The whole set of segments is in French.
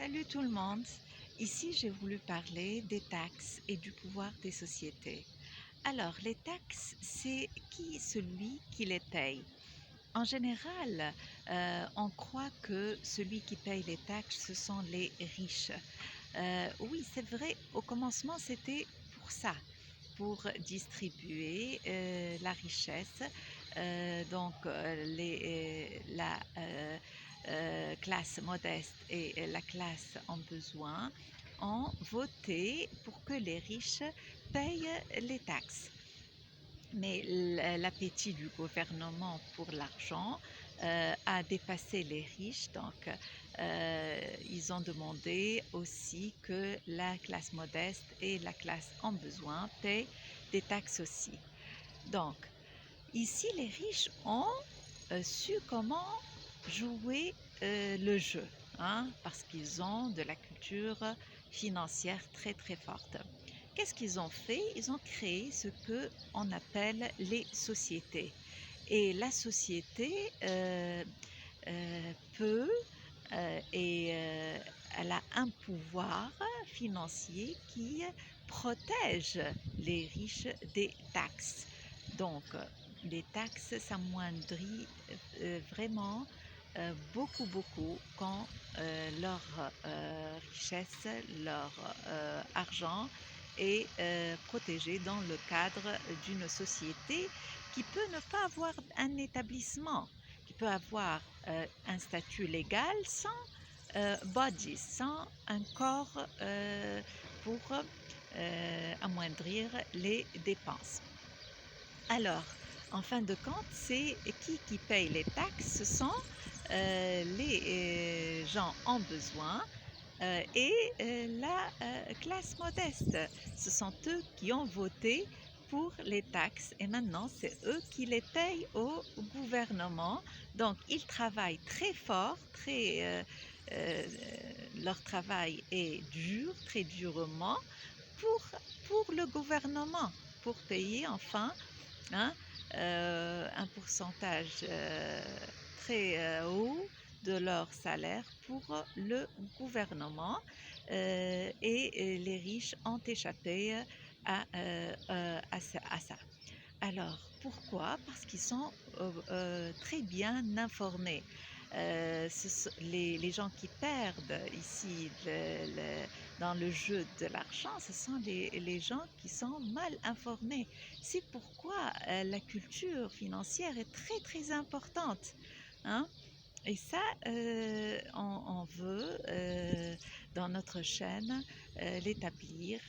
Salut tout le monde. Ici, j'ai voulu parler des taxes et du pouvoir des sociétés. Alors, les taxes, c'est qui celui qui les paye? En général, on croit que celui qui paye les taxes, ce sont les riches. Oui, c'est vrai, au commencement, c'était pour ça, pour distribuer la richesse. La classe modeste et la classe en besoin ont voté pour que les riches payent les taxes. Mais l'appétit du gouvernement pour l'argent a dépassé les riches, donc ils ont demandé aussi que la classe modeste et la classe en besoin paient des taxes aussi. Donc, ici, les riches ont su comment jouer le jeu, hein, parce qu'ils ont de la culture financière très très forte. Qu'est-ce qu'ils ont fait? Ils ont créé ce que on appelle les sociétés. Et la société peut et elle a un pouvoir financier qui protège les riches des taxes. Donc, les taxes s'amoindrissent vraiment beaucoup quand leur richesse, leur argent est protégé dans le cadre d'une société qui peut ne pas avoir un établissement, qui peut avoir un statut légal sans body, sans un corps pour amoindrir les dépenses. Alors, en fin de compte, c'est qui paye les taxes? Ce sont les gens en besoin et la classe modeste. Ce sont eux qui ont voté pour les taxes et maintenant c'est eux qui les payent au gouvernement. Donc ils travaillent très fort, euh, leur travail est dur, très durement pour, pour le gouvernement, pour payer enfin, hein, un pourcentage très haut de leur salaire pour le gouvernement et les riches ont échappé à ça. Alors, pourquoi? Parce qu'ils sont très bien informés. Les gens qui perdent ici dans le jeu de l'argent, ce sont les gens qui sont mal informés. C'est pourquoi la culture financière est très très importante, hein. Et ça, on veut, dans notre chaîne, l'établir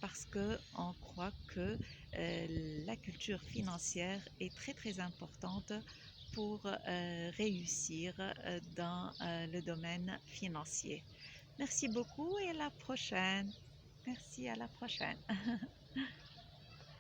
parce qu'on croit que la culture financière est très très importante pour réussir dans le domaine financier. Merci beaucoup et à la prochaine. Merci, à la prochaine.